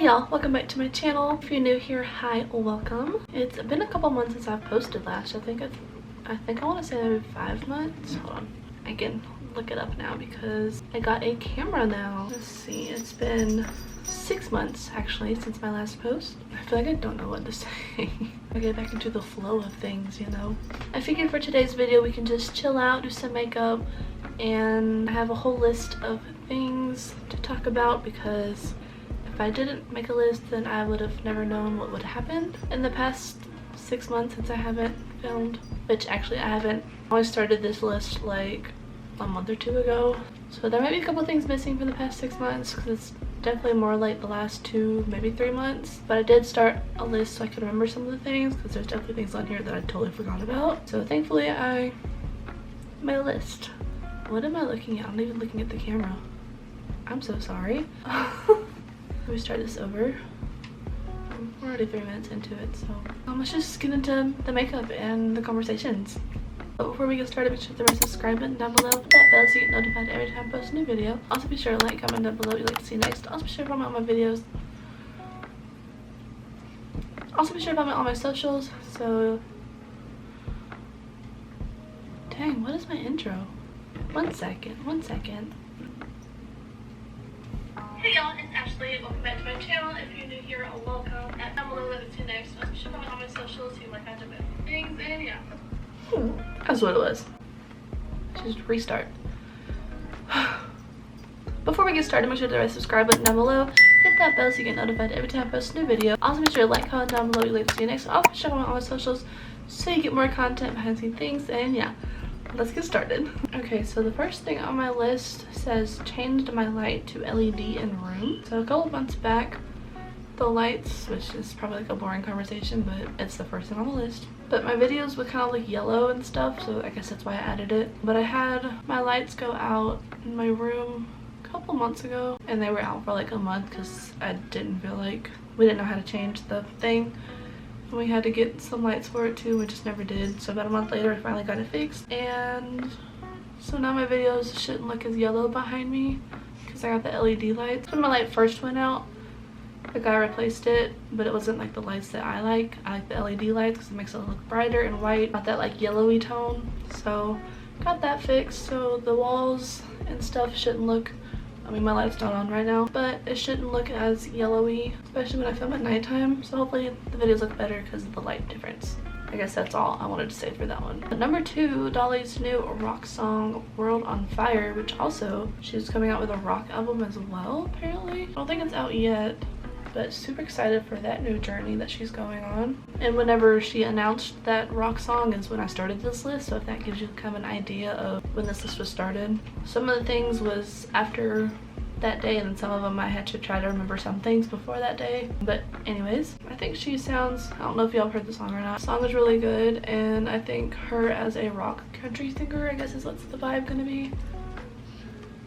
Hey y'all, welcome back to my channel. If you're new here, hi, welcome. It's been a couple months since I've posted last. I think I want to say maybe 5 months. Hold on, I can look it up now because I got a camera now. Let's see, it's been 6 months actually since my last post. I feel like I don't know what to say. I get back into the flow of things, you know. I figured for today's video we can just chill out, do some makeup, and I have a whole list of things to talk about because if I didn't make a list, then I would have never known what would happen in the past 6 months since I haven't filmed. Which actually I haven't. I only started this list like a month or 2 ago. So there might be a couple things missing for the past 6 months because it's definitely more like the last 2, maybe 3 months. But I did start a list so I could remember some of the things because there's definitely things on here that I totally forgot about. So thankfully I made a list. What am I looking at? I'm not even looking at the camera. I'm so sorry. Let me start this over. We're already 3 minutes into it, so let's just get into the makeup and the conversations. But before we get started, make sure to hit the subscribe button down below, hit that bell so you get notified every time I post a new video. Also be sure to like, comment down below what you'd like to see next. Also be sure to follow me on my videos. Also be sure to follow me on all my socials. So dang, what is my intro? One second. Hey y'all, it's Ashley. Welcome back to my channel. If you're new here, welcome. Down below, let me see next. Also, show me on my socials, see like I do things, and yeah. That's what it was. Just restart. Before we get started, make sure to hit the subscribe button down below. Hit that bell so you get notified every time I post a new video. Also, be sure to like, comment down below what you'd like to see next. Also, show me on all my socials so you get more content behind the scenes things, and yeah. Let's get started. Okay, so the first thing on my list says changed my light to LED in room. So a couple months back, the lights, which is probably like a boring conversation, but it's the first thing on the list. But my videos would kind of look yellow and stuff, so I guess that's why I added it. But I had my lights go out in my room a couple months ago, and they were out for like a month because I didn't feel like we didn't know how to change the thing. We had to get some lights for it too, we just never did. So about a month later I finally got it fixed, and so now my videos shouldn't look as yellow behind me because I got the LED lights. When my light first went out, the guy replaced it, but it wasn't like the lights that I like. I like the LED lights because it makes it look brighter and white, not that like yellowy tone. So got that fixed, so the walls and stuff shouldn't look, I mean my light's not on right now, but it shouldn't look as yellowy, especially when I film at nighttime. So hopefully the videos look better because of the light difference. I guess that's all I wanted to say for that one. But number 2, Dolly's new rock song World on Fire, which also she's coming out with a rock album as well apparently. I don't think it's out yet, but super excited for that new journey that she's going on. And whenever she announced that rock song is when I started this list, so if that gives you kind of an idea of when this list was started. Some of the things was after that day, and then some of them I had to try to remember some things before that day. But anyways, I think she sounds, I don't know if y'all heard the song or not. The song is really good, and I think her as a rock country singer, I guess is what's the vibe gonna be.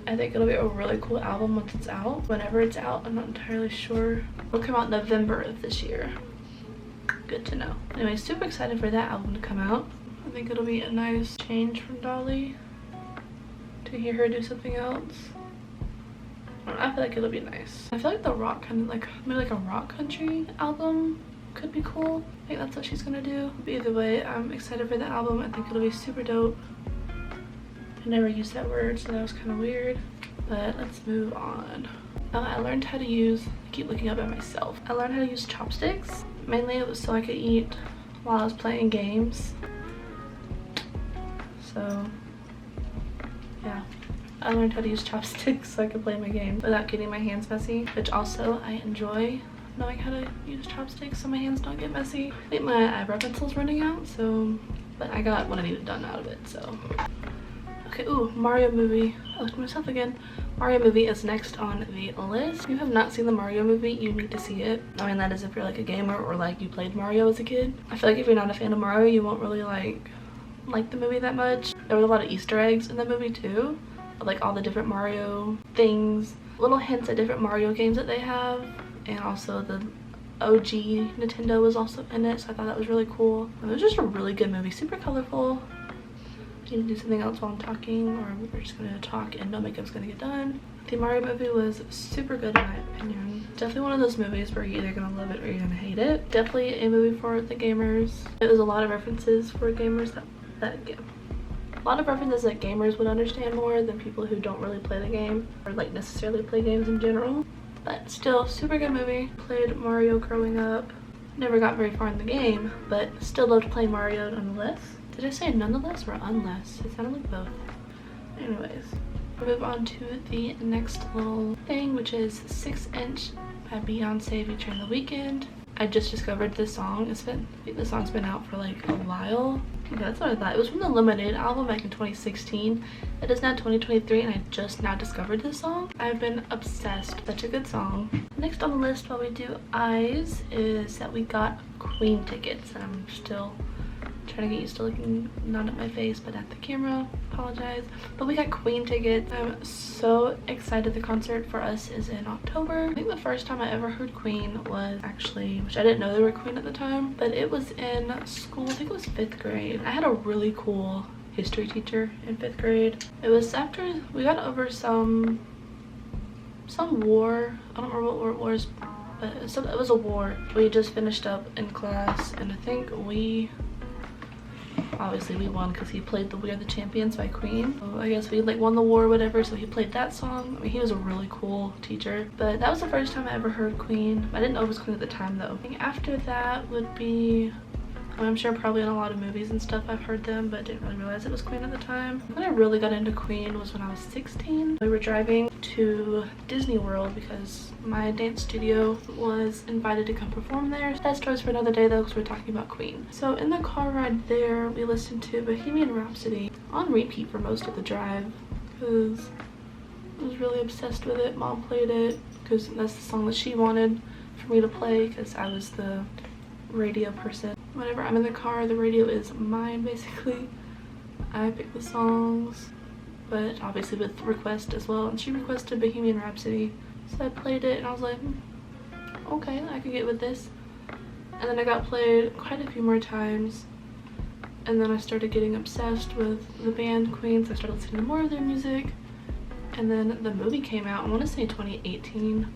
I think it'll be a really cool album once it's out. Whenever it's out, I'm not entirely sure. It'll come out in November of this year. Good to know. Anyway, super excited for that album to come out. I think it'll be a nice change from Dolly to hear her do something else. I feel like it'll be nice. I feel like the rock kind of like, maybe like a rock country album could be cool. I think that's what she's gonna do. But either way, I'm excited for that album. I think it'll be super dope. I never used that word, so that was kind of weird, but let's move on. I learned how to use, I keep looking up at myself. I learned how to use chopsticks. Mainly it was so I could eat while I was playing games. So yeah, I learned how to use chopsticks so I could play my game without getting my hands messy, which also I enjoy knowing how to use chopsticks so my hands don't get messy. I think my eyebrow pencil's running out, so, but I got what I needed done out of it, so. Okay, ooh, Mario movie. I looked at myself again. Mario movie is next on the list. If you have not seen the Mario movie, you need to see it. I mean, that is if you're like a gamer or like you played Mario as a kid. I feel like if you're not a fan of Mario, you won't really like the movie that much. There was a lot of Easter eggs in the movie too. Like all the different Mario things. Little hints at different Mario games that they have. And also the OG Nintendo was also in it, so I thought that was really cool. It was just a really good movie. Super colorful. Need to do something else while I'm talking, or we're just gonna talk and no makeup's gonna get done. The Mario movie was super good in my opinion. Definitely one of those movies where you're either gonna love it or you're gonna hate it. Definitely a movie for the gamers. It was a lot of references for gamers a lot of references that gamers would understand more than people who don't really play the game or like necessarily play games in general. But still, super good movie. Played Mario growing up. Never got very far in the game, but still loved playing Mario nonetheless. Did I say nonetheless or unless? It sounded like both. Anyways, we'll move on to the next little thing, which is 6 Inch by Beyonce featuring The Weeknd. I just discovered this song. I think the song's been out for like a while. Okay, that's what I thought. It was from the Lemonade album back in 2016. It is now 2023 and I just now discovered this song. I've been obsessed. Such a good song. Next on the list while we do Eyes is that we got Queen tickets. And I'm still trying to get used to looking not at my face but at the camera. Apologize. But we got Queen tickets. I'm so excited. The concert for us is in October. I think the first time I ever heard Queen was actually, which I didn't know they were Queen at the time, but it was in school. I think it was 5th grade. I had a really cool history teacher in 5th grade. It was after we got over some war. I don't remember what war it was, but it was a war. We just finished up in class and I think obviously we won because he played the We Are the Champions by Queen. So I guess we like won the war or whatever, so he played that song. I mean, he was a really cool teacher. But that was the first time I ever heard Queen. I didn't know it was Queen at the time though. I think after that would be, I'm sure probably in a lot of movies and stuff I've heard them, but didn't really realize it was Queen at the time. When I really got into Queen was when I was 16. We were driving to Disney World because my dance studio was invited to come perform there. That story's for another day though because we're talking about Queen. So in the car ride there, we listened to Bohemian Rhapsody on repeat for most of the drive because I was really obsessed with it. Mom played it because that's the song that she wanted for me to play because I was the radio person. Whenever I'm in the car, the radio is mine basically. I pick the songs, but obviously with request as well, and she requested Bohemian Rhapsody, so I played it and I was like, okay, I could get with this. And then I got played quite a few more times, and then I started getting obsessed with the band Queen, so I started listening to more of their music. And then the movie came out, I want to say 2018.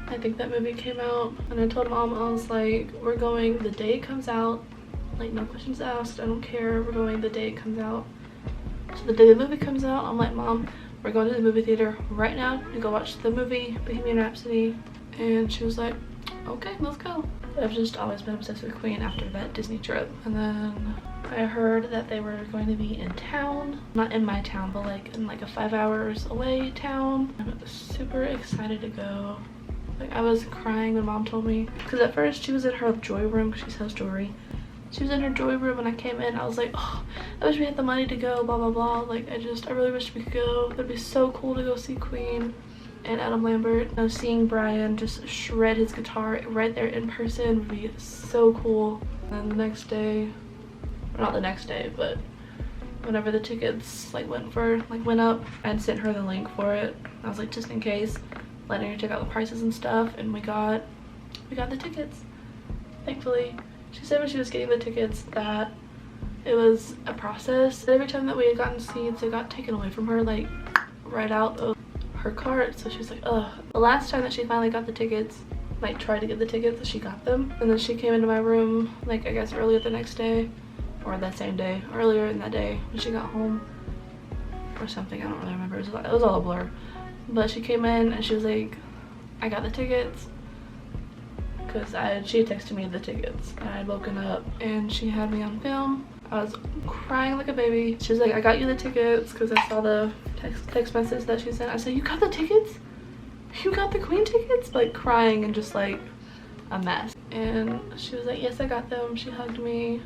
I think that movie came out, and I told Mom, I was like, we're going the day it comes out, like no questions asked, I don't care, we're going the day it comes out. So the day the movie comes out, I'm like, Mom, we're going to the movie theater right now to go watch the movie Bohemian Rhapsody. And she was like, okay, let's go. I've just always been obsessed with Queen after that Disney trip. And then I heard that they were going to be in town, not in my town, but like in like a 5 hours away town. I'm super excited to go. Like, I was crying when Mom told me, because at first she was in her joy room because she sells jewelry. She was in her joy room when I came in. I was like, oh, I wish we had the money to go, blah blah blah. Like, I really wish we could go. It'd be so cool to go see Queen and Adam Lambert. You know, seeing Brian just shred his guitar right there in person would be so cool. And the next day, or not the next day, but whenever the tickets like went up, I sent her the link for it. I was like, just in case, letting her check out the prices and stuff, and we got the tickets, thankfully. She said when she was getting the tickets that it was a process. Every time that we had gotten seats, it got taken away from her, like right out of her cart. So she was like, ugh. The last time that she finally got the tickets, like tried to get the tickets, she got them. And then she came into my room, like I guess earlier the next day, or that same day, earlier in that day when she got home or something. I don't really remember. It was all a blur. But she came in and she was like, I got the tickets, because she had texted me the tickets and I had woken up and she had me on film. I was crying like a baby. She was like, I got you the tickets, because I saw the text message that she sent. I said, you got the tickets? You got the Queen tickets? Like crying and just like a mess. And she was like, yes, I got them. She hugged me.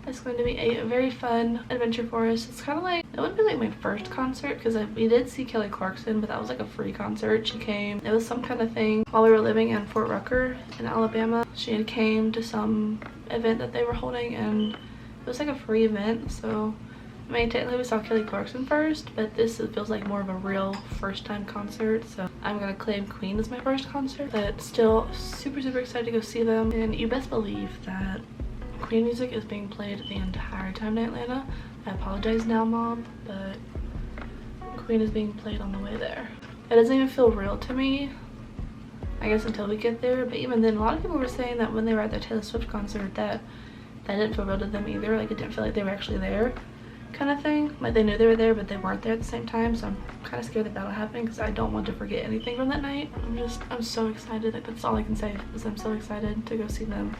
It's going to be a very fun adventure for us. It's kind of like, it wouldn't be like my first concert because we did see Kelly Clarkson, but that was like a free concert. She came, it was some kind of thing while we were living in Fort Rucker in Alabama. She had came to some event that they were holding, and it was like a free event. So I mean, technically we saw Kelly Clarkson first, but this feels like more of a real first time concert. So I'm gonna claim Queen as my first concert, but still super excited to go see them. And you best believe that Queen music is being played the entire time in Atlanta. I apologize now, Mom, but Queen is being played on the way there. It doesn't even feel real to me, I guess, until we get there. But even then, a lot of people were saying that when they were at the Taylor Swift concert that didn't feel real to them either. Like, it didn't feel like they were actually there, kind of thing. Like, they knew they were there, but they weren't there at the same time. So I'm kind of scared that that'll happen, because I don't want to forget anything from that night. I'm so excited. Like, that's all I can say, is I'm so excited to go see them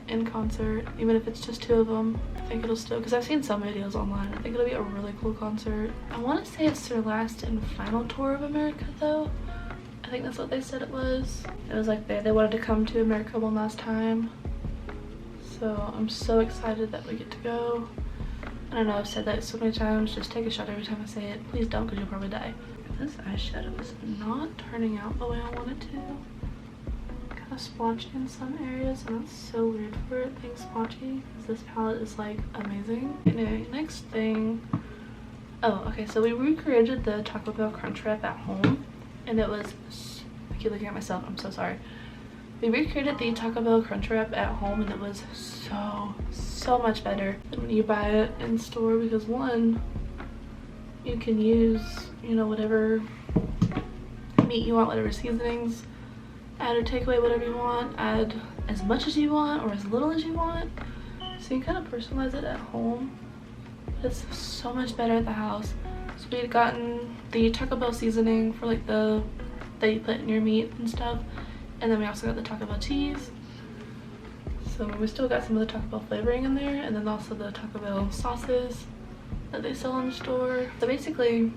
in concert. Even if it's just 2 of them, I think it'll still, because I've seen some videos online, I think it'll be a really cool concert. I want to say it's their last and final tour of America, though. I think that's what they said it was. It was like they wanted to come to America one last time. So I'm so excited that we get to go. I don't know, I've said that so many times, just take a shot every time I say it. Please don't, because you'll probably die. This eyeshadow is not turning out the way I want it to. Kind of splotchy in some areas, and that's so weird for it being splotchy, because this palette is like amazing. Anyway, next thing. Oh, okay, so we recreated the Taco Bell Crunch Wrap at home, and it was, I keep looking at myself, I'm so sorry. We recreated the Taco Bell Crunch Wrap at home, and it was so much better than when you buy it in store, because one, you can use, you know, whatever meat you want, whatever seasonings, add or take away whatever you want, add as much as you want or as little as you want, so you kind of personalize it at home. It's so much better at the house. So we had gotten the Taco Bell seasoning for like that you put in your meat and stuff, and then we also got the Taco Bell cheese. So we still got some of the Taco Bell flavoring in there, and then also the Taco Bell sauces that they sell in the store. So basically, you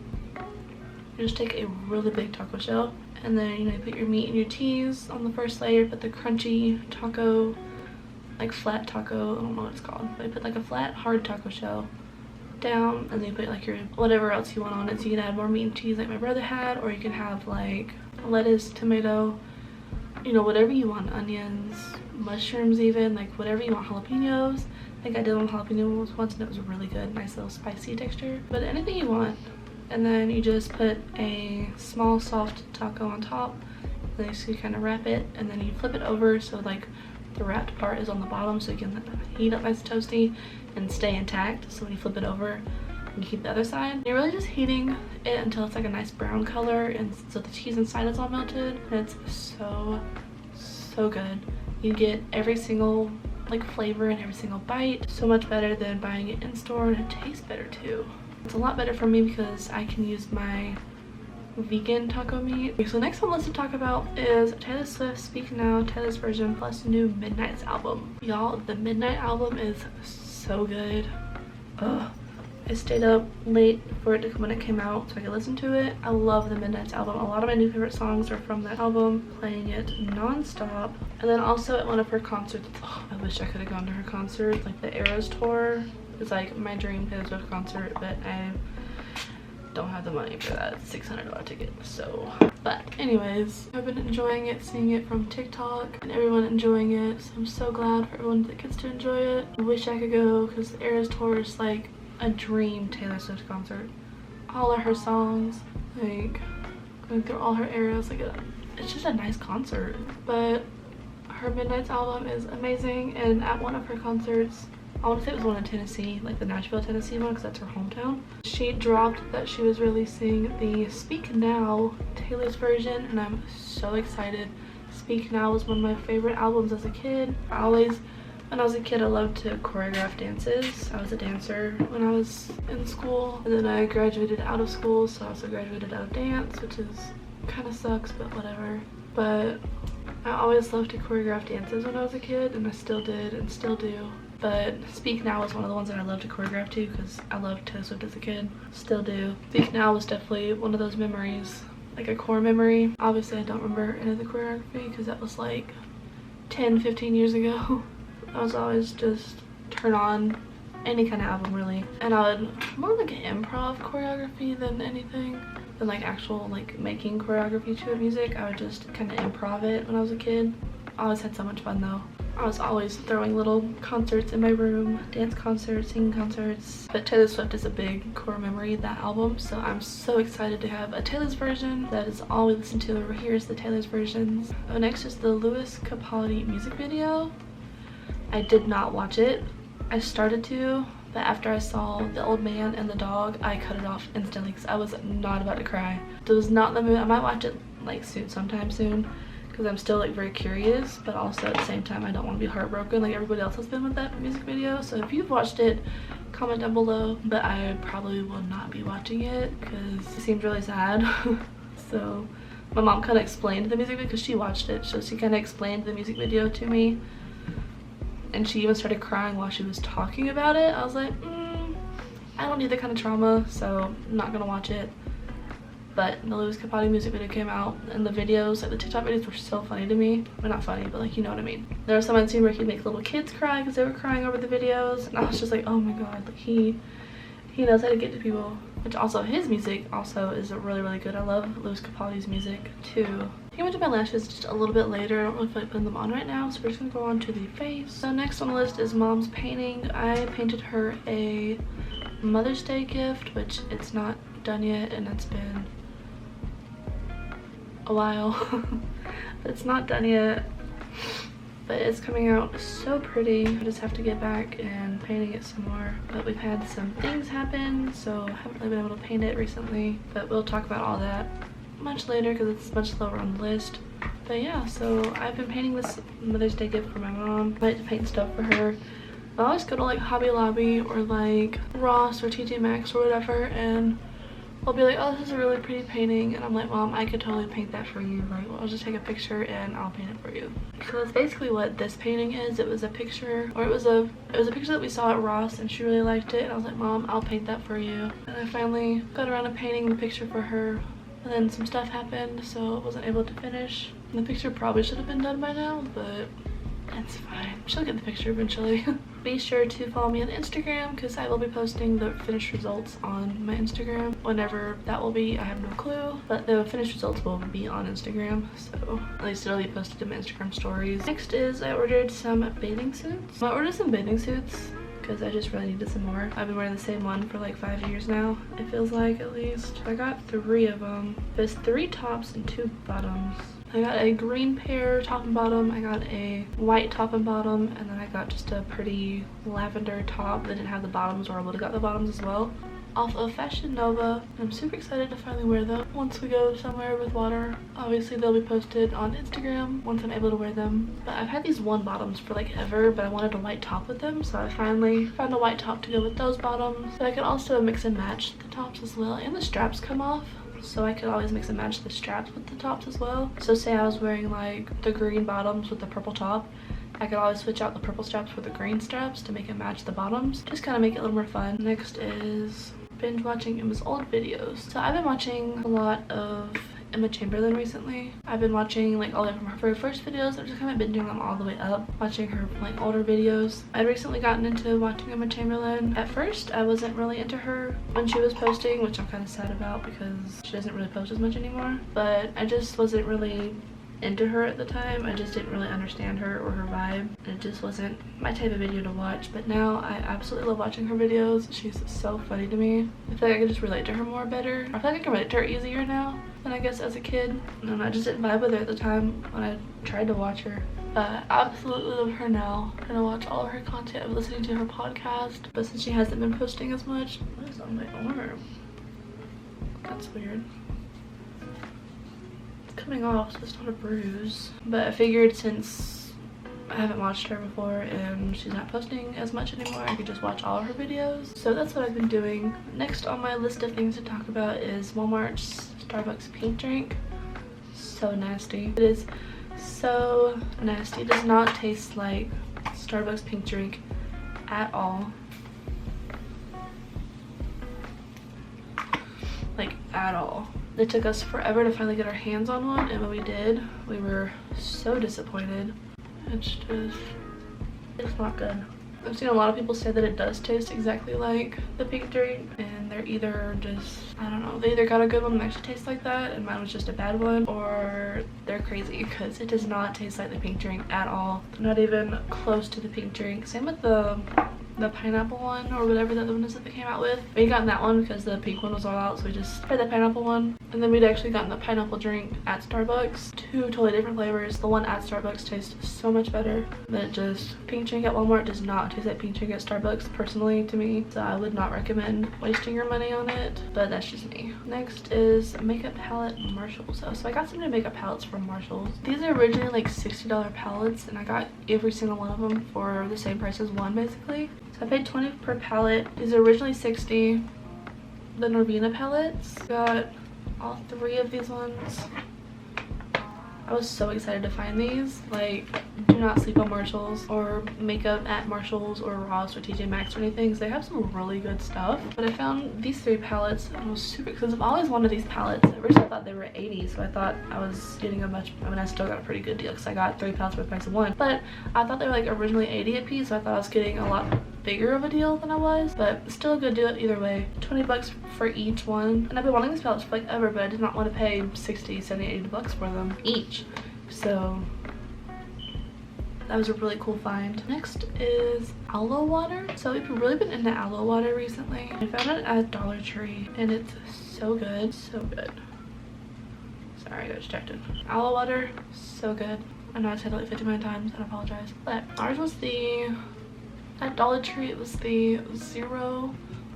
just take a really big taco shell, and then, you know, you put your meat and your cheese on the first layer, put the crunchy taco, like flat taco, I don't know what it's called, but you put like a flat hard taco shell down, and then you put like your whatever else you want on it. So you can add more meat and cheese like my brother had, or you can have like lettuce, tomato, you know, whatever you want, onions, mushrooms, even like whatever you want, jalapenos. I think I did one jalapeno once, and it was really good, nice little spicy texture. But anything you want, and then you just put a small soft taco on top, and then you kind of wrap it, and then you flip it over so like the wrapped part is on the bottom, so you can heat up nice and toasty and stay intact. So when you flip it over, you keep the other side. You're really just heating it until it's like a nice brown color, and so the cheese inside is all melted, and it's so good. You get every single like flavor in every single bite. So much better than buying it in store, and it tastes better too. It's a lot better for me because I can use my vegan taco meat. Okay, so next on the list to talk about is Taylor Swift's Speak Now, Taylor's version plus new Midnight's album. Y'all, the Midnight album is so good. Ugh. I stayed up late for it to come when it came out so I could listen to it. I love the Midnight's album. A lot of my new favorite songs are from that album, playing it non-stop. And then also at one of her concerts, oh, I wish I could have gone to her concert, like the Eras tour. It's like my dream Taylor Swift concert, but I don't have the money for that $600 ticket. So, but anyways, I've been enjoying it, seeing it from TikTok and everyone enjoying it. So I'm so glad for everyone that gets to enjoy it. I wish I could go, because the Eras tour is like a dream Taylor Swift concert. All of her songs, like going through all her eras, like it's just a nice concert. But her Midnight's album is amazing, and at one of her concerts, I want to say it was one in Tennessee, like the Nashville, Tennessee one, because that's her hometown. She dropped that she was releasing the Speak Now, Taylor's version, and I'm so excited. Speak Now was one of my favorite albums as a kid. When I was a kid, I loved to choreograph dances. I was a dancer when I was in school, and then I graduated out of school, so I also graduated out of dance, which is kind of sucks, but whatever. But I always loved to choreograph dances when I was a kid, and I still did and still do. But Speak Now was one of the ones that I loved to choreograph to, because I loved Taylor Swift as a kid. Still do. Speak Now was definitely one of those memories, like a core memory. Obviously, I don't remember any of the choreography, because that was like 10-15 years ago. I was always just turn on any kind of album, really. And I would more like an improv choreography than anything, than like actual like making choreography to a music. I would just kind of improv it when I was a kid. I always had so much fun though. I was always throwing little concerts in my room, dance concerts, singing concerts. But Taylor Swift is a big core memory of that album, so I'm so excited to have a Taylor's version. That is all we listen to over here, is the Taylor's versions. Oh, next is the Lewis Capaldi music video. I did not watch it. I started to, But after I saw the old man and the dog, I cut it off instantly because I was not about to cry. It was not in the mood. I might watch it like sometime soon because I'm still like very curious, but also at the same time I don't want to be heartbroken like everybody else has been with that music video. So if you've watched it, comment down below, but I probably will not be watching it because it seemed really sad. So my mom kind of explained the music video because she watched it, so she kind of explained the music video to me, and she even started crying while she was talking about it. I was like, I don't need that kind of trauma, so I'm not gonna watch it. But the Lewis Capaldi music video came out, and the videos, like the TikTok videos, were so funny to me. Well, not funny, but like, you know what I mean. There was some I'd seen where he'd make little kids cry because they were crying over the videos, and I was just like, oh my god, like he knows how to get to people. Which also, his music also is really good. I love Lewis Capaldi's music too. I think I'm gonna do my lashes just a little bit later. I don't really feel like putting them on right now, so we're just gonna go on to the face. So next on the list is Mom's painting. I painted her a Mother's Day gift, which it's not done yet, and it's been a while. It's not done yet, but it's coming out so pretty. I just have to get back and painting it some more. But we've had some things happen, so I haven't really been able to paint it recently. But we'll talk about all that much later because it's much lower on the list. But yeah, so I've been painting this Mother's Day gift for my mom. I like to paint stuff for her. I always go to like Hobby Lobby or like Ross or TJ Maxx or whatever, and I'll be like, oh, this is a really pretty painting, and I'm like, Mom, I could totally paint that for you. Like, well, I'll just take a picture and I'll paint it for you. So that's basically what this painting is. It was a picture, or it was a picture that we saw at Ross, and she really liked it, and I was like, Mom, I'll paint that for you. And I finally got around to painting the picture for her, and then some stuff happened, so I wasn't able to finish. And the picture probably should have been done by now, but it's fine. She'll get the picture eventually. Be sure to follow me on Instagram because I will be posting the finished results on my Instagram. Whenever that will be, I have no clue, but the finished results will be on Instagram, so at least it'll be posted in my Instagram stories. Next is I ordered some bathing suits. I ordered some bathing suits because I just really needed some more. I've been wearing the same one for like 5 years now, it feels like, at least. I got 3 of them. There's 3 tops and 2 bottoms. I got a green pair top and bottom, I got a white top and bottom, and then I got just a pretty lavender top that didn't have the bottoms, or I would have got the bottoms as well, off of Fashion Nova. I'm super excited to finally wear them once we go somewhere with water. Obviously they'll be posted on Instagram once I'm able to wear them. But I've had these one bottoms for like ever, but I wanted a white top with them, so I finally found a white top to go with those bottoms. But I can also mix and match the tops as well, and the straps come off, so I could always mix and match the straps with the tops as well. So say I was wearing like the green bottoms with the purple top, I could always switch out the purple straps for the green straps to make it match the bottoms. Just kind of make it a little more fun. Next is binge watching Emma's old videos. So I've been watching a lot of Emma Chamberlain recently. I've been watching like all of her very first videos. I've just kind of binging them all the way up, watching her like older videos. I'd recently gotten into watching Emma Chamberlain. At first I wasn't really into her when she was posting, which I'm kind of sad about because she doesn't really post as much anymore, but I just wasn't really into her at the time. I just didn't really understand her or her vibe. It just wasn't my type of video to watch, but now I absolutely love watching her videos. She's so funny to me. I feel like I can just relate to her more better. I feel like I can relate to her easier now than I guess as a kid, and I just didn't vibe with her at the time when I tried to watch her. I absolutely love her now. I'm gonna watch all of her content. I'm listening to her podcast, but since she hasn't been posting as much, what is on my arm? That's weird. Coming off, so it's not a bruise, but I figured since I haven't watched her before and she's not posting as much anymore, I could just watch all of her videos. So that's what I've been doing. Next on my list of things to talk about is Walmart's Starbucks pink drink. So nasty. It is so nasty. It does not taste like Starbucks pink drink at all. Like at all. It took us forever to finally get our hands on one, and when we did, we were so disappointed. It's not good. I've seen a lot of people say that it does taste exactly like the pink drink, and they're either just, I don't know, they either got a good one that actually tastes like that and mine was just a bad one, or they're crazy because it does not taste like the pink drink at all. Not even close to the pink drink. Same with the the pineapple one or whatever the other one is that they came out with. We got that one because the pink one was all out, so we just tried the pineapple one. And then we'd actually gotten the pineapple drink at Starbucks. 2 totally different flavors. The one at Starbucks tastes so much better than just pink drink at Walmart. Does not taste like pink drink at Starbucks personally to me, so I would not recommend wasting your money on it, but that's just me. Next is makeup palette Marshalls. So I got some new makeup palettes from Marshalls. These are originally like $60 palettes, and I got every single one of them for the same price as one basically. So I paid $20 per palette. These are originally $60. The Norvina palettes, got all 3 of these ones. I was so excited to find these. Like, do not sleep on Marshalls or makeup at Marshalls or Ross or TJ Maxx or anything, because they have some really good stuff. But I found these 3 palettes and I was super expensive. I've always wanted these palettes. At first I thought they were $80, so I thought I was getting a much, I mean, I still got a pretty good deal because I got 3 palettes for the price of 1. But I thought they were like originally $80 a piece, so I thought I was getting a lot bigger of a deal than I was, but still a good deal either way. $20 for each one, and I've been wanting these palettes for like ever, but I did not want to pay 60, 70, 80 bucks for them each, so that was a really cool find. Next is aloe water. So we've really been into aloe water recently. I found it at Dollar Tree and it's so good, so good. Sorry, I got distracted. Aloe water, so good. I know I said it like 59 times and I apologize, but ours was at Dollar Tree, it was the Zero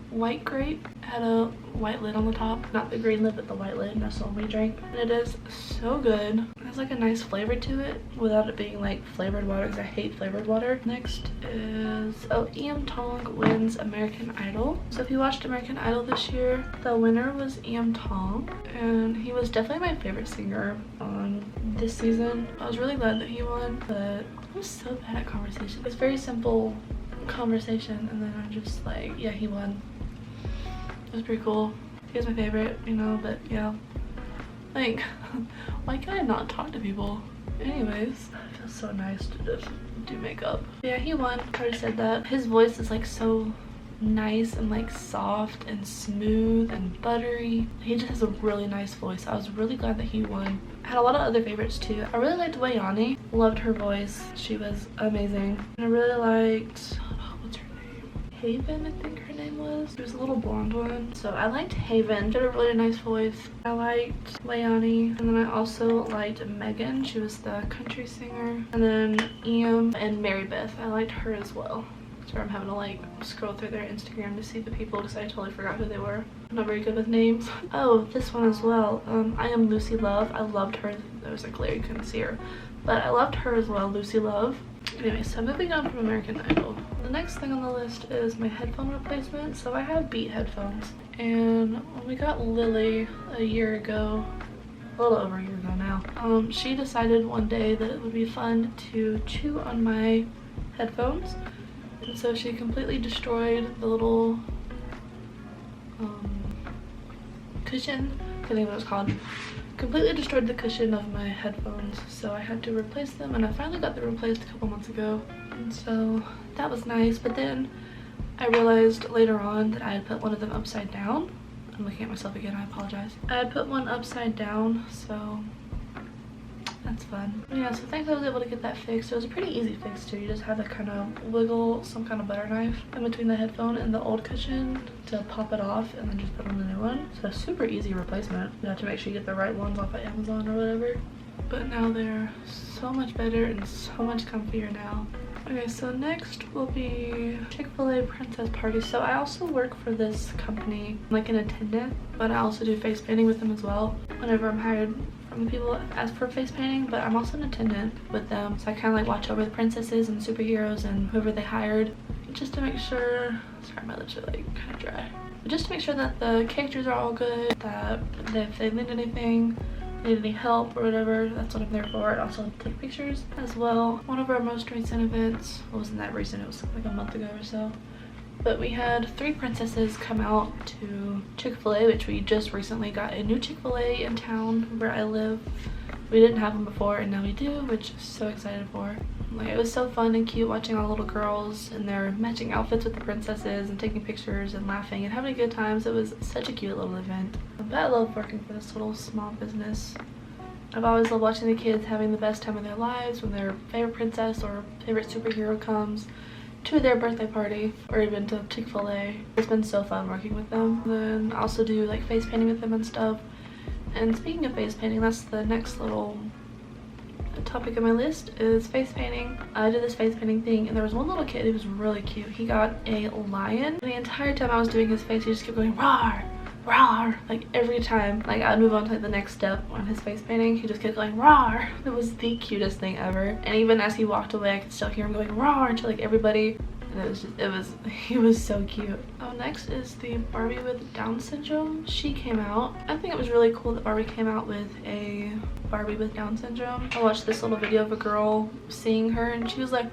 White Grape. It had a white lid on the top. Not the green lid, but the white lid, and that's the one we drank. And it is so good. It has like a nice flavor to it without it being like flavored water, because I hate flavored water. Next is, oh, Ian Tong wins American Idol. So if you watched American Idol this year, the winner was Ian Tong, and he was definitely my favorite singer on this season. I was really glad that he won, but I was so bad at conversation. It was very simple conversation, and then I'm just like, yeah, he won. It was pretty cool. He was my favorite, you know, but yeah, like, why can I not talk to people? Anyways, it feels so nice to just do makeup. Yeah, he won. I already said that. His voice is like so nice and like soft and smooth and buttery. He just has a really nice voice. I was really glad that he won. I had a lot of other favorites too. I really liked Wayani. Loved her voice. She was amazing. And I really liked, what's her name? Haven, I think her name was. She was a little blonde one. So I liked Haven. She had a really nice voice. I liked Wayani. And then I also liked Megan. She was the country singer. And then Ian and Mary Beth. I liked her as well. So I'm having to like scroll through their Instagram to see the people because I totally forgot who they were. I'm not very good with names. Oh, this one as well. I Am Lucy Love. I loved her. There was a glare, you couldn't see her. But I loved her as well, Lucy Love. Anyway, so moving on from American Idol. The next thing on the list is my headphone replacement. So I have Beat headphones. And when we got Lily a year ago, a little over a year ago now, she decided one day that it would be fun to chew on my headphones. And so she completely destroyed the little cushion, I think what it's called. Completely destroyed the cushion of my headphones, so I had to replace them, and I finally got them replaced a couple months ago, and so that was nice. But then I realized later on that I had put one of them upside down. I'm looking at myself again, I apologize. I had put one upside down, so that's fun. Yeah, so thankfully I was able to get that fixed. It was a pretty easy fix too. You just had to kind of wiggle some kind of butter knife in between the headphone and the old cushion to pop it off, and then just put on the new one. So a super easy replacement. You have to make sure you get the right ones off of Amazon or whatever. But now they're so much better and so much comfier now. Okay, so next will be Chick-fil-A Princess Party. So I also work for this company, like an attendant, but I also do face painting with them as well whenever I'm hired from the people ask for face painting. But I'm also an attendant with them, so I kind of like watch over the princesses and superheroes and whoever they hired, just to make sure, sorry, my lips are like kind of dry, but just to make sure that the characters are all good, that if they need anything, need any help or whatever, that's what I'm there for. I also take pictures as well. One of our most recent events, well, wasn't that recent, it was like a month ago or so, but we had 3 princesses come out to Chick-fil-A, which we just recently got a new Chick-fil-A in town where I live. We didn't have them before, and now we do, which I'm so excited for. Like, it was so fun and cute watching all the little girls in their matching outfits with the princesses and taking pictures and laughing and having good times. It was such a cute little event. But I love working for this little small business. I've always loved watching the kids having the best time of their lives when their favorite princess or favorite superhero comes, to their birthday party or even to Chick-fil-A. It's been so fun working with them. And then I also do like face painting with them and stuff. And speaking of face painting, that's the next little topic on my list is face painting. I did this face painting thing and there was one little kid who was really cute. He got a lion. The entire time I was doing his face, he just kept going rawr, rawr, like every time. Like I'd move on to like, the next step on his face painting, he just kept going rawr. It was the cutest thing ever. And even as he walked away, I could still hear him going rawr to like everybody. And he was so cute. Oh, next is the Barbie with Down syndrome. She came out. I think it was really cool that Barbie came out with a Barbie with Down syndrome. I watched this little video of a girl seeing her and she was like,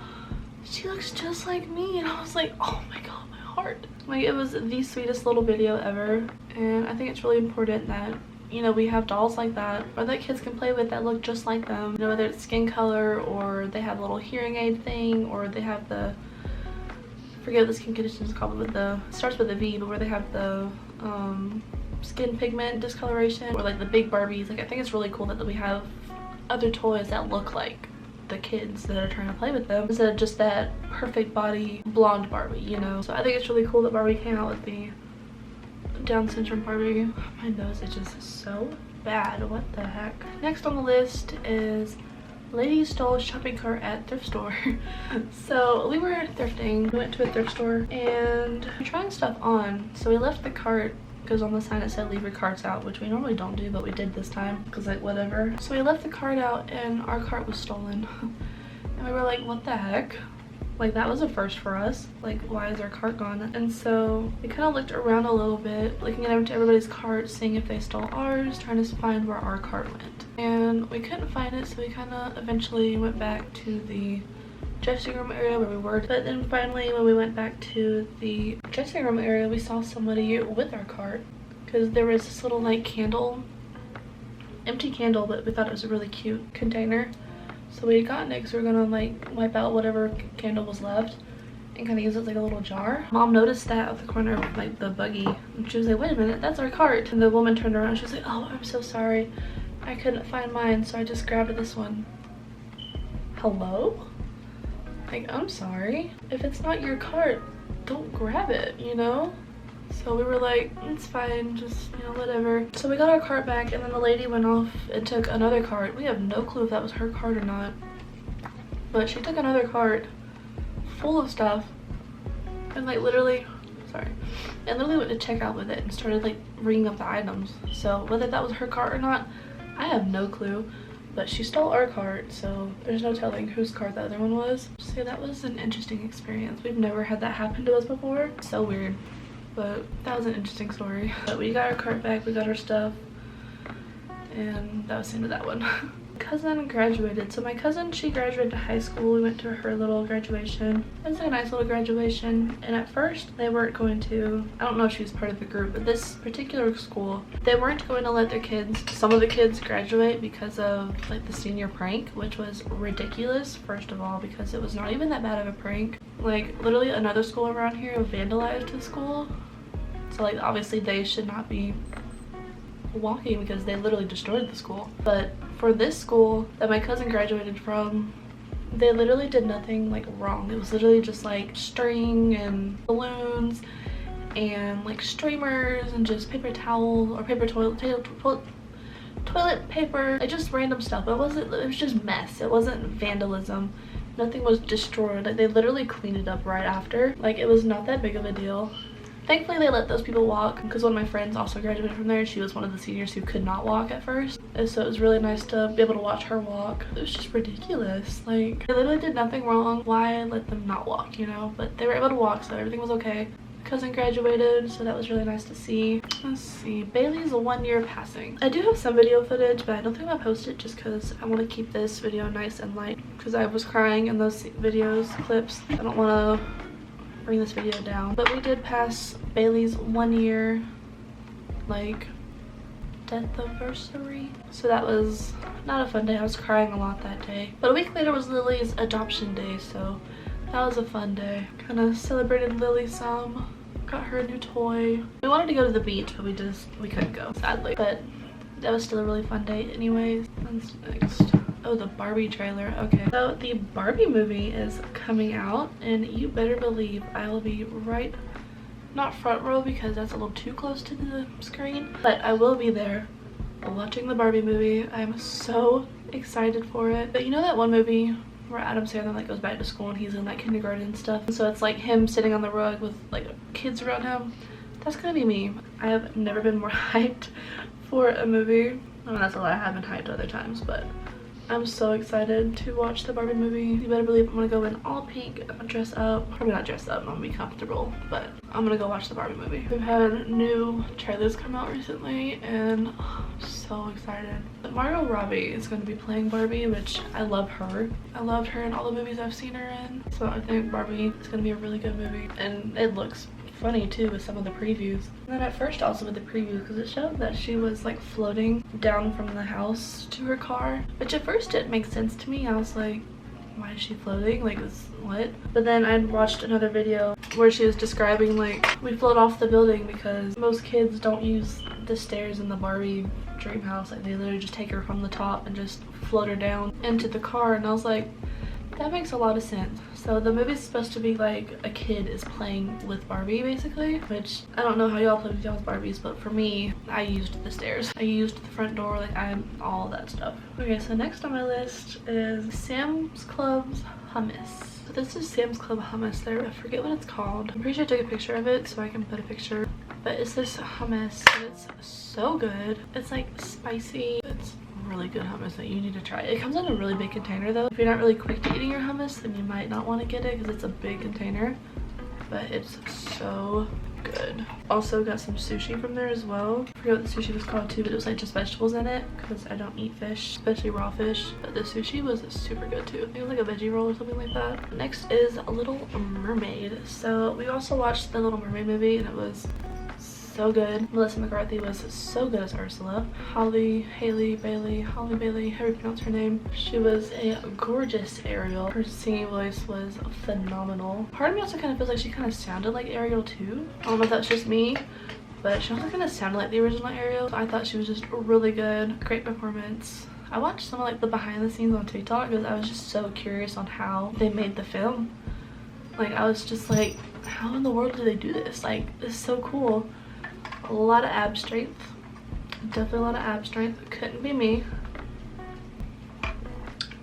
she looks just like me. And I was like, oh my god, my heart. Like it was the sweetest little video ever. And I think it's really important that, you know, we have dolls like that or that kids can play with that look just like them. You know, whether it's skin color or they have a little hearing aid thing or they have the, I forget what the skin condition is called, but it starts with a V, but where they have the skin pigment discoloration or like the big Barbies. Like I think it's really cool that we have other toys that look like the kids that are trying to play with them instead of just that perfect body blonde Barbie, you know. So I think it's really cool that Barbie came out with the Down syndrome Barbie. My nose is just so bad. What the heck? Next on the list is lady stole shopping cart at thrift store. So we were thrifting. We went to a thrift store and we were trying stuff on. So we left the cart because on the sign it said leave your carts out, which we normally don't do, but we did this time because like whatever. So we left the cart out and our cart was stolen. And we were like, what the heck? Like that was a first for us. Like why is our cart gone? And so we kind of looked around a little bit, looking at everybody's cart, seeing if they stole ours, trying to find where our cart went. And we couldn't find it, so we kind of eventually went back to the dressing room area where we were. But then finally when we went back to the dressing room area, we saw somebody with our cart because there was this little like candle, empty candle, but we thought it was a really cute container. So we had gotten it because we were gonna like wipe out whatever candle was left and kind of use it as like a little jar. Mom noticed that at the corner of like the buggy and she was like, wait a minute, that's our cart. And the woman turned around and she was like, oh, I'm so sorry, I couldn't find mine, so I just grabbed this one. Hello? Like, I'm sorry. If it's not your cart, don't grab it, you know? So we were like, it's fine, just, you know, whatever. So we got our cart back and then the lady went off and took another cart. We have no clue if that was her cart or not. But she took another cart full of stuff and like literally, and literally went to check out with it and started like ringing up the items. So whether that was her cart or not, I have no clue. But she stole our cart, so there's no telling whose cart the other one was. So that was an interesting experience. We've never had that happen to us before. So weird. But that was an interesting story. But we got our cart back, we got our stuff, and that was the end of that one. Cousin graduated. So my cousin, she graduated high school. We went to her little graduation. It was like a nice little graduation. And at first they weren't going to, I don't know if she was part of the group, but this particular school, they weren't going to let their kids, some of the kids graduate because of like the senior prank, which was ridiculous, first of all, because it was not even that bad of a prank. Like literally another school around here vandalized the school. So like obviously they should not be walking because they literally destroyed the school. But for this school that my cousin graduated from, they literally did nothing like wrong. It was literally just like string and balloons and like streamers and just paper towel or paper toilet paper, like just random stuff. It was just mess. It wasn't vandalism. Nothing was destroyed. Like they literally cleaned it up right after. Like it was not that big of a deal. Thankfully they let those people walk because one of my friends also graduated from there. She was one of the seniors who could not walk at first, and so it was really nice to be able to watch her walk. It was just ridiculous. Like they literally did nothing wrong. Why let them not walk, you know? But they were able to walk, so everything was okay. Cousin graduated, so that was really nice to see. Let's see, Bailey's 1 year passing. I do have some video footage, but I don't think I'll post it just because I want to keep this video nice and light because I was crying in those videos clips. I don't want to bring this video down, but we did pass Bailey's 1 year like death anniversary, so that was not a fun day. I was crying a lot that day. But a week later was Lily's adoption day, so that was a fun day. Kind of celebrated Lily some, got her a new toy. We wanted to go to the beach, but we couldn't go, sadly. But that was still a really fun day anyways. What's next? Oh, the Barbie trailer. Okay. So the Barbie movie is coming out, and you better believe I will be right, not front row because that's a little too close to the screen, but I will be there watching the Barbie movie. I'm so excited for it. But you know that one movie where Adam Sandler like goes back to school and he's in like kindergarten and stuff, and so it's like him sitting on the rug with like kids around him? That's gonna be me. I have never been more hyped for a movie. I mean, that's a lie, I have been hyped other times, but I'm so excited to watch the Barbie movie. You better believe I'm gonna go in all pink. I'm gonna dress up. Probably not dress up, I'm gonna be comfortable, but I'm gonna go watch the Barbie movie. We've had new trailers come out recently, and I'm so excited. But Margot Robbie is gonna be playing Barbie, which I love her. I loved her in all the movies I've seen her in. So I think Barbie is gonna be a really good movie, and it looks funny too with some of the previews. And then at first also with the previews, because it showed that she was like floating down from the house to her car, which at first didn't make sense to me. I was like, why is she floating? Like, what? But then I watched another video where she was describing like, we float off the building because most kids don't use the stairs in the Barbie dream house. Like, they literally just take her from the top and just float her down into the car. And I was like, that makes a lot of sense. So the movie's supposed to be like a kid is playing with Barbie basically, which I don't know how y'all play with y'all's Barbies, but for me, I used the stairs. I used the front door, like all of that stuff. Okay, so next on my list is Sam's Club's hummus. So this is Sam's Club hummus there. I forget what it's called. I'm pretty sure I took a picture of it so I can put a picture. But it's this hummus and it's so good. It's like spicy. It's really good hummus that you need to try. It comes in a really big container though. If you're not really quick to eating your hummus, then you might not want to get it because it's a big container, but it's so good. Also got some sushi from there as well. I forget what the sushi was called too, but it was like just vegetables in it because I don't eat fish, especially raw fish. But the sushi was super good too. It was like a veggie roll or something like that. Next is a Little Mermaid. So we also watched the Little Mermaid movie and it was so good. Melissa McCarthy was so good as Ursula. Holly Bailey, how do you pronounce her name? She was a gorgeous Ariel. Her singing voice was phenomenal. Part of me also kind of feels like she kind of sounded like Ariel too. I don't know if that's just me, but she also kind of sounded like the original Ariel. So I thought she was just really good. Great performance. I watched some of like the behind the scenes on TikTok because I was just so curious on how they made the film. Like, I was just like, how in the world do they do this? Like, this is so cool. A lot of ab strength. Definitely a lot of ab strength. Couldn't be me.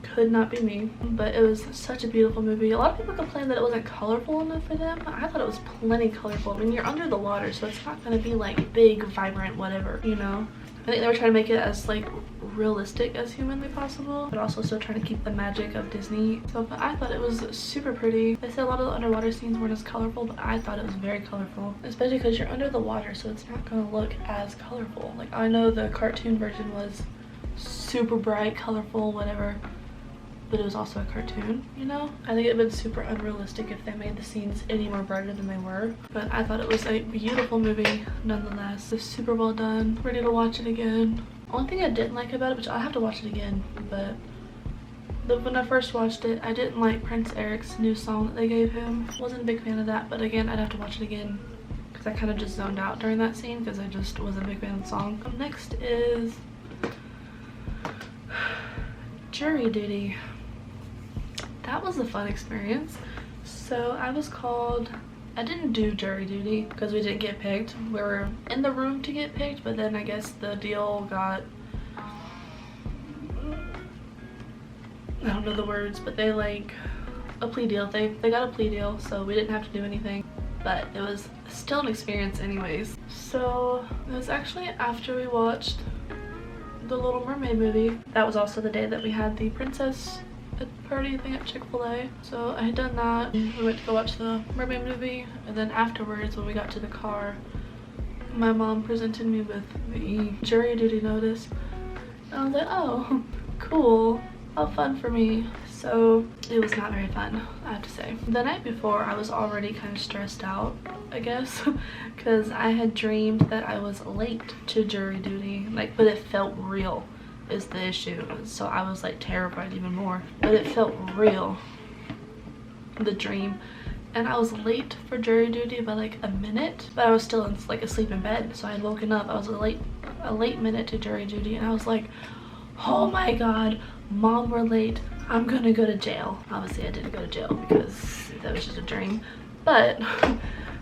Could not be me. But it was such a beautiful movie. A lot of people complained that it wasn't colorful enough for them. I thought it was plenty colorful. I mean, you're under the water, so it's not going to be like big, vibrant, whatever, you know? I think they were trying to make it as like realistic as humanly possible, but also still trying to keep the magic of Disney. So, but I thought it was super pretty. They said a lot of the underwater scenes weren't as colorful, but I thought it was very colorful, especially because you're under the water, so it's not going to look as colorful. Like, I know the cartoon version was super bright, colorful, whatever, but it was also a cartoon, you know? I think it'd been super unrealistic if they made the scenes any more brighter than they were. But I thought it was a beautiful movie nonetheless. It was super well done. Ready to watch it again. Only thing I didn't like about it, which I'll have to watch it again, but when I first watched it, I didn't like Prince Eric's new song that they gave him. Wasn't a big fan of that, but again, I'd have to watch it again because I kind of just zoned out during that scene because I just wasn't a big fan of the song. Next is Jury Duty. That was a fun experience. So I didn't do jury duty because we didn't get picked. We were in the room to get picked, but then I guess the deal got, I don't know the words, but they like a plea deal. They got a plea deal, so we didn't have to do anything, but it was still an experience anyways. So it was actually after we watched the Little Mermaid movie. That was also the day that we had the princess party thing at Chick-fil-A. So I had done that. We went to go watch the Mermaid movie, and then afterwards when we got to the car, my mom presented me with the jury duty notice. And I was like, oh, cool. How fun for me. So it was not very fun, I have to say. The night before, I was already kind of stressed out, I guess, because I had dreamed that I was late to jury duty, like, but it felt real is the issue. So I was like terrified even more, but it felt real, the dream. And I was late for jury duty by like a minute, but I was still like asleep in bed, so I had woken up. I was a late minute to jury duty, and I was like, oh my god, Mom, we're late. I'm gonna go to jail. Obviously I didn't go to jail because that was just a dream, but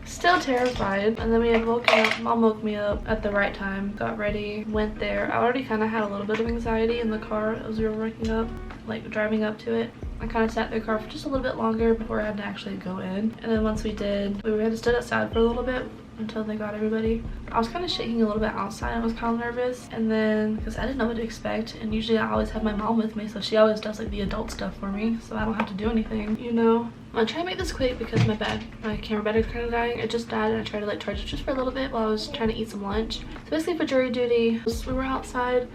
still terrified. And then we had woken up. Mom woke me up at the right time, got ready, went there. I already kind of had a little bit of anxiety in the car as we were waking up, like driving up to it. I kind of sat in the car for just a little bit longer before I had to actually go in. And then once we did, we had to stood outside for a little bit until they got everybody. I was kind of shaking a little bit outside. I was kind of nervous, and then because I didn't know what to expect, and usually I always have my mom with me, so she always does like the adult stuff for me, so I don't have to do anything, you know. I'm gonna try to make this quick because my camera battery's kind of dying. It just died, and I tried to like charge it just for a little bit while I was trying to eat some lunch. So basically for jury duty, we were outside.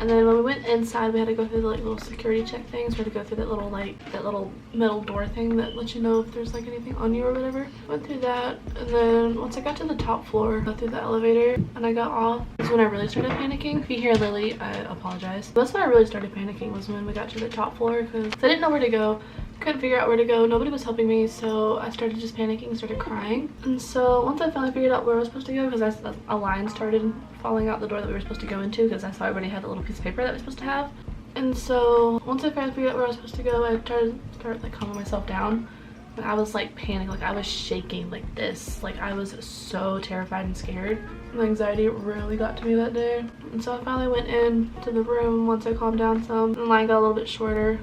And then when we went inside, we had to go through the like little security check things. We had to go through that little metal door thing that lets you know if there's like anything on you or whatever. Went through that, and then once I got to the top floor, got through the elevator and I got off. That's when I really started panicking. If you hear Lily, I apologize. That's when I really started panicking, was when we got to the top floor, because I didn't know where to go. Couldn't figure out where to go. Nobody was helping me, so I started just panicking and started crying. And so once I finally figured out where I was supposed to go, because a line started falling out the door that we were supposed to go into, because I saw everybody had a little piece of paper that we were supposed to have. And so once I finally figured out where I was supposed to go, I started like calming myself down. And I was like panicked, like I was shaking like this, like I was so terrified and scared. My anxiety really got to me that day. And so I finally went in to the room once I calmed down some. The line got a little bit shorter.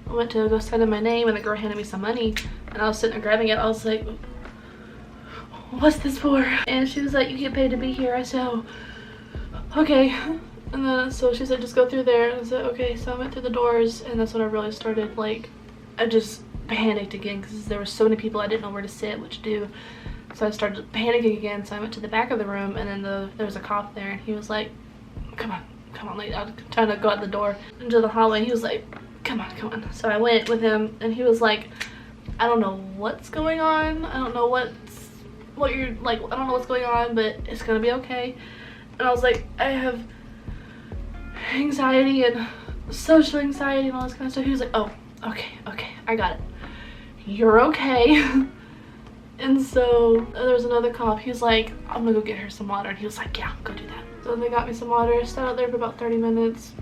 I went to go sign in my name, and the girl handed me some money, and I was sitting there grabbing it. I was like, what's this for? And she was like, you get paid to be here. I said, oh, okay. And then so she said, just go through there. And I said, okay. So I went through the doors, and that's when I really started, like, I just panicked again because there were so many people. I didn't know where to sit, what to do. So I started panicking again. So I went to the back of the room, and then there was a cop there, and he was like, come on, like I was trying to go out the door into the hallway, and he was like, come on. So I went with him, and he was like, I don't know what's going on. I don't know what you're like, I don't know what's going on, but it's gonna be okay. And I was like, I have anxiety and social anxiety and all this kind of stuff. He was like, oh, okay, I got it. You're okay. And so there was another cop. He was like, I'm gonna go get her some water. And he was like, yeah, go do that. So they got me some water. I sat out there for about 30 minutes.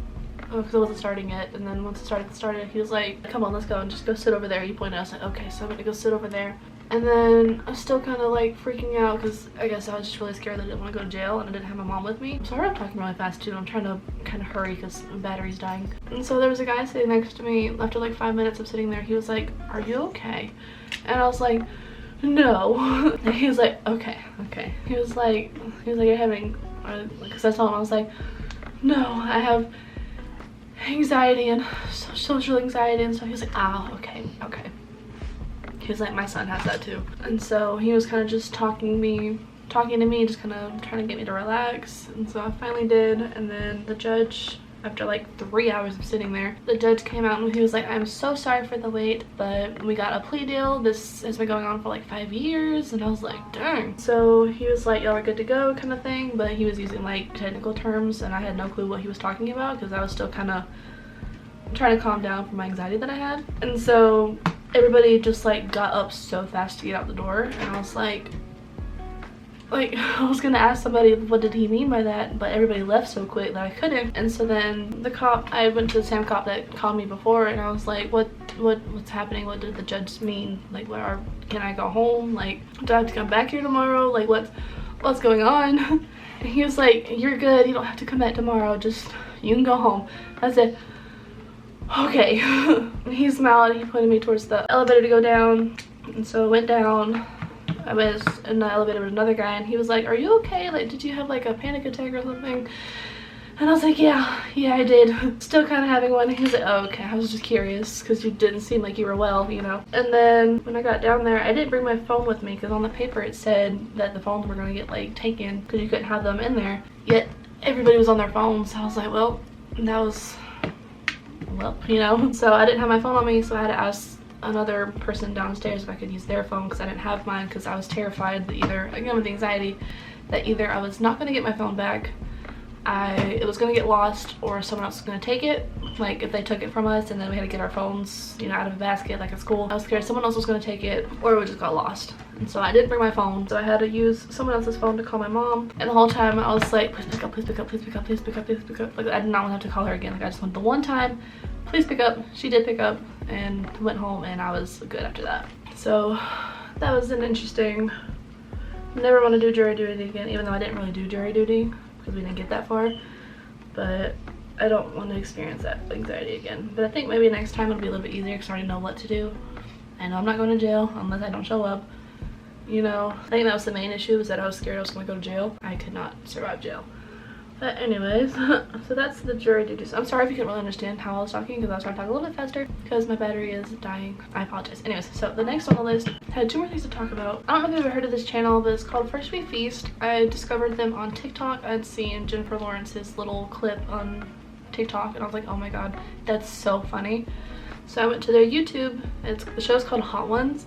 Because I wasn't starting yet, and then once it started, he was like, come on, let's go, and just go sit over there. He pointed. I was like, okay, so I'm gonna go sit over there. And then I was still kind of like freaking out because I guess I was just really scared that I didn't want to go to jail, and I didn't have my mom with me. I'm sorry I'm talking really fast too. I'm trying to kind of hurry because my battery's dying. And so there was a guy sitting next to me. After like 5 minutes of sitting there, he was like, are you okay? And I was like, no. And he was like, okay. He was like you're having, because I told him, I was like, no, I have anxiety and social anxiety and stuff. He was like, oh, okay. He was like, my son has that too. And so he was kind of just talking to me, just kind of trying to get me to relax. And so I finally did. And then the judge, after like 3 hours of sitting there, the judge came out and he was like, I'm so sorry for the wait, but we got a plea deal. This has been going on for like 5 years. And I was like, dang. So he was like, y'all are good to go kind of thing, but he was using like technical terms, and I had no clue what he was talking about because I was still kind of trying to calm down from my anxiety that I had. And so everybody just like got up so fast to get out the door, and I was like I was gonna ask somebody what did he mean by that, but everybody left so quick that I couldn't. And so then the cop, I went to the same cop that called me before, and I was like, what's happening? What did the judge mean? Like, can I go home? Like, do I have to come back here tomorrow? Like, what's going on? And he was like, you're good, you don't have to come back tomorrow, just you can go home. I said, okay. He smiled and he pointed me towards the elevator to go down, and so I went down. I was in the elevator with another guy, and he was like, are you okay? Like, did you have like a panic attack or something? And I was like, yeah, I did. Still kind of having one. And he was like, oh, okay. I was just curious because you didn't seem like you were well, you know. And then when I got down there, I didn't bring my phone with me because on the paper it said that the phones were going to get like taken because you couldn't have them in there. Yet everybody was on their phones. So I was like, well, that was, well, you know. So I didn't have my phone on me, so I had to ask another person downstairs if I could use their phone because I didn't have mine, because I was terrified that either, again with the anxiety, that either I was not going to get my phone back, it was going to get lost, or someone else was going to take it. Like if they took it from us and then we had to get our phones, you know, out of a basket like at school. I was scared someone else was going to take it, or it would just got lost. And so I didn't bring my phone, so I had to use someone else's phone to call my mom. And the whole time I was like, please pick up, please pick up, please pick up, please pick up, please pick up. Like I did not want to have to call her again. Like I just wanted the one time, please pick up. She did pick up and went home, and I was good after that. So that was an interesting, never want to do jury duty again, even though I didn't really do jury duty because we didn't get that far. But I don't want to experience that anxiety again. But I think maybe next time it'll be a little bit easier because I already know what to do. I know I'm not going to jail unless I don't show up. You know, I think that was the main issue, was that I was scared I was going to go to jail. I could not survive jail. But anyways, so that's the jury duties. I'm sorry if you couldn't really understand how I was talking because I was trying to talk a little bit faster because my battery is dying. I apologize. Anyways, so the next on the list, I had 2 more things to talk about. I don't know if you've ever heard of this channel, but it's called First We Feast. I discovered them on TikTok. I'd seen Jennifer Lawrence's little clip on TikTok and I was like, oh my god, that's so funny. So I went to their YouTube. The show's called Hot Ones.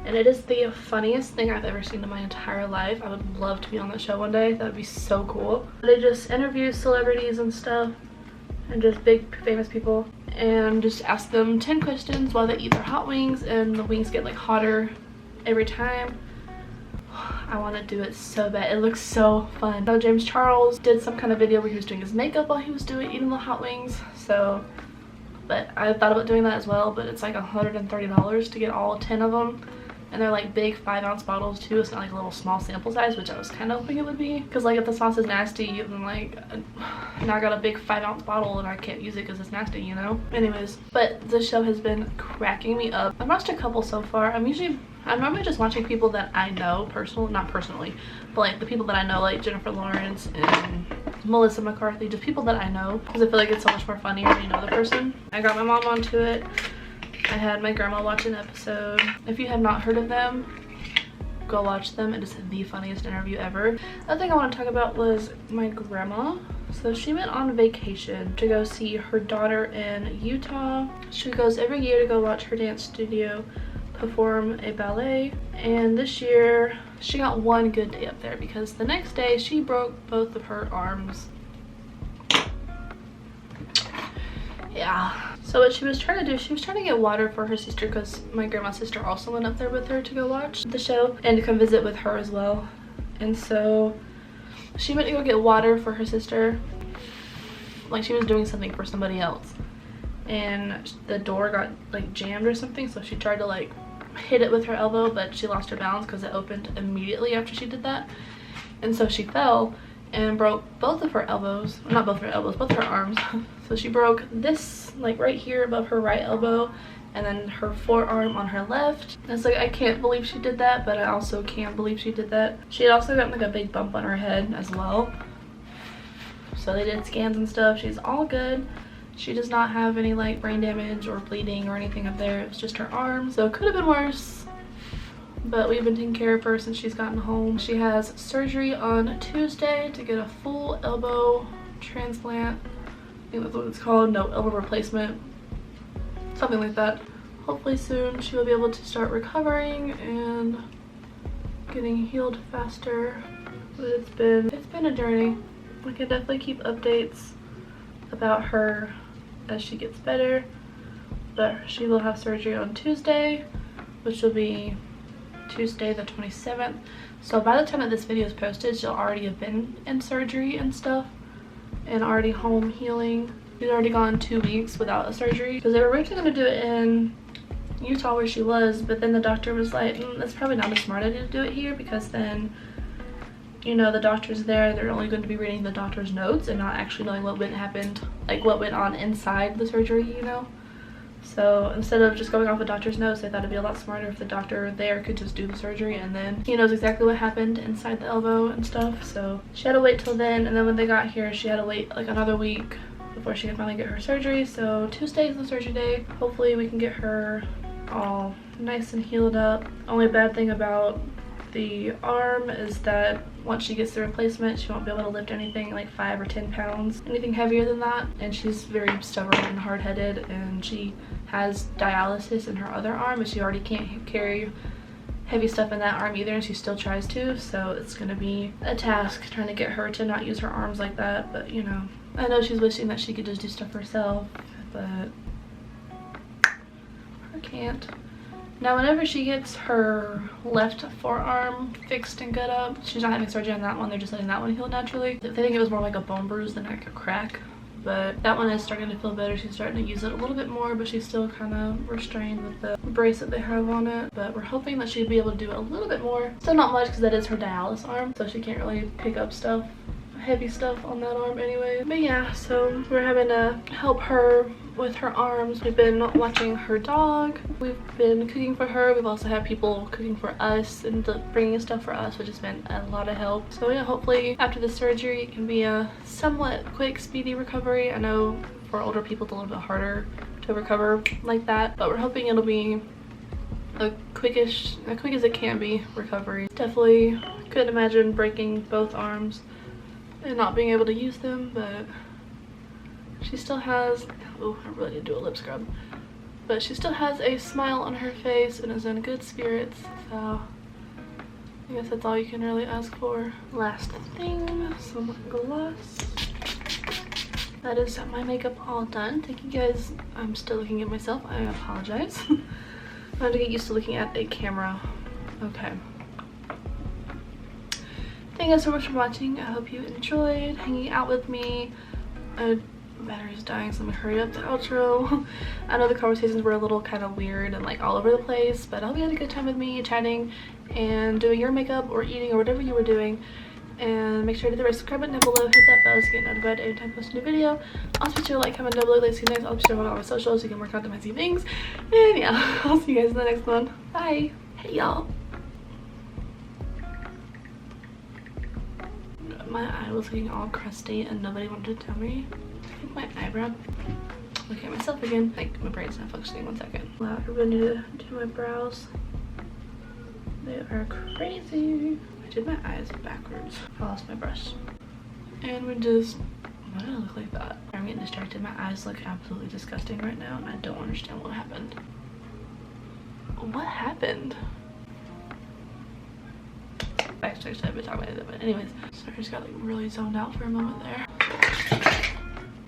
And it is the funniest thing I've ever seen in my entire life. I would love to be on that show one day. That would be so cool. They just interview celebrities and stuff and just big famous people and just ask them 10 questions while they eat their hot wings, and the wings get like hotter every time. I want to do it so bad. It looks so fun. So James Charles did some kind of video where he was doing his makeup while he was eating the hot wings. So, but I thought about doing that as well, but it's like $130 to get all 10 of them. And they're like big 5-ounce bottles too. It's not like a little small sample size, which I was kind of hoping it would be. Because like if the sauce is nasty, then like now I got a big 5-ounce bottle and I can't use it because it's nasty, you know? Anyways, but this show has been cracking me up. I've watched a couple so far. I'm normally just watching people that I know not personally, but like the people that I know, like Jennifer Lawrence and Melissa McCarthy, just people that I know. Because I feel like it's so much more funnier when you know the person. I got my mom onto it. I had my grandma watch an episode. If you have not heard of them, go watch them. It is the funniest interview ever. The other thing I want to talk about was my grandma. So she went on vacation to go see her daughter in Utah. She goes every year to go watch her dance studio perform a ballet. And this year she got one good day up there because the next day she broke both of her arms. Yeah. So what she was trying to do, she was trying to get water for her sister because my grandma's sister also went up there with her to go watch the show and to come visit with her as well. And so she went to go get water for her sister. Like she was doing something for somebody else. And the door got like jammed or something, so she tried to like hit it with her elbow, but she lost her balance because it opened immediately after she did that. And so she fell and broke both of her elbows, not both of her elbows, both of her arms. So she broke this like right here above her right elbow, and then her forearm on her left. And it's like, I can't believe she did that, but I also can't believe she did that. She had also gotten like a big bump on her head as well. So they did scans and stuff. She's all good. She does not have any like brain damage or bleeding or anything up there. It was just her arm. So it could have been worse. But we've been taking care of her since she's gotten home. She has surgery on Tuesday to get a full elbow transplant. I think that's what it's called. No, elbow replacement. Something like that. Hopefully soon she will be able to start recovering and getting healed faster. But it's been a journey. I can definitely keep updates about her as she gets better. But she will have surgery on Tuesday, which will be Tuesday the 27th. So by the time that this video is posted, she'll already have been in surgery and stuff and already home healing. She's already gone 2 weeks without a surgery because they were originally going to do it in Utah where she was, but then the doctor was like, that's probably not a smart idea to do it here because then, you know, the doctor's there, they're only going to be reading the doctor's notes and not actually knowing what happened, like what went on inside the surgery, you know. So instead of just going off the doctor's notes, they thought it'd be a lot smarter if the doctor there could just do the surgery and then he knows exactly what happened inside the elbow and stuff. So she had to wait till then, and then when they got here she had to wait like another week before she could finally get her surgery. So Tuesday is the surgery day. Hopefully we can get her all nice and healed up. Only bad thing about the arm is that once she gets the replacement, she won't be able to lift anything like 5 or 10 pounds, anything heavier than that. And she's very stubborn and hard-headed, and she has dialysis in her other arm, but she already can't carry heavy stuff in that arm either, and she still tries to. So it's gonna be a task trying to get her to not use her arms like that. But you know, I know she's wishing that she could just do stuff herself, but her can't. Now whenever she gets her left forearm fixed and good up, she's not having surgery on that one, they're just letting that one heal naturally. They think it was more like a bone bruise than like a crack, but that one is starting to feel better. She's starting to use it a little bit more, but she's still kind of restrained with the brace that they have on it. But we're hoping that she'd be able to do it a little bit more. Still not much because that is her dialysis arm, so she can't really pick up stuff, heavy stuff on that arm anyway. But yeah, so we're having to help her with her arms. We've been watching her dog, we've been cooking for her, we've also had people cooking for us and bringing stuff for us, which has been a lot of help. So yeah, hopefully after the surgery it can be a somewhat quick, speedy recovery. I know for older people it's a little bit harder to recover like that, but we're hoping it'll be a quick as it can be recovery. Definitely couldn't imagine breaking both arms and not being able to use them, but she still has, oh, I really need to do a lip scrub, but she still has a smile on her face and is in good spirits, so I guess that's all you can really ask for. Last thing, some gloss. That is my makeup all done. Thank you guys. I'm still looking at myself, I apologize. I have to get used to looking at a camera. Okay. Thank you guys so much for watching. I hope you enjoyed hanging out with me. Battery's dying, so I'm gonna hurry up the outro. I know the conversations were a little kind of weird and like all over the place, but I hope you had a good time with me chatting and doing your makeup or eating or whatever you were doing. And make sure to hit the red subscribe button down below, hit that bell so you get notified every time I post a new video. Also be sure to like, comment down below, let's see you next. I'll be sure to follow all my socials so you can work out the fancy things. And yeah, I'll see you guys in the next one. Bye. Hey y'all. My eye was looking all crusty and nobody wanted to tell me. I think my eyebrow. Look at myself again. Like my brain's not functioning. 1 second. Wow, I really need to do my brows. They are crazy. I did my eyes backwards. I lost my brush. And we're just, why did I look like that? I'm getting distracted. My eyes look absolutely disgusting right now and I don't understand what happened. What happened? Actually, I've been talking about it, but anyways, sorry, I just got like really zoned out for a moment there.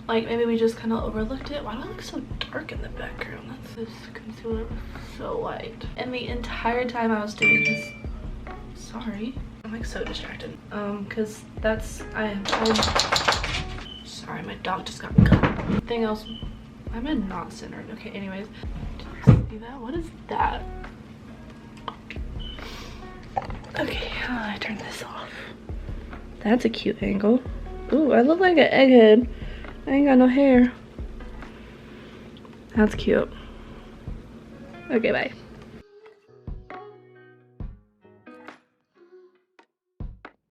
Like maybe we just kind of overlooked it. Why do I look so dark in the background? That's this concealer was so light. And the entire time I was doing this, sorry, I'm like so distracted. Cause that's I'm sorry, my dog just got cut. Thing else, I'm in not centered. Okay, anyways, see that? What is that? Okay, how do I turn this off? That's a cute angle. Ooh, I look like an egghead. I ain't got no hair. That's cute. Okay, bye.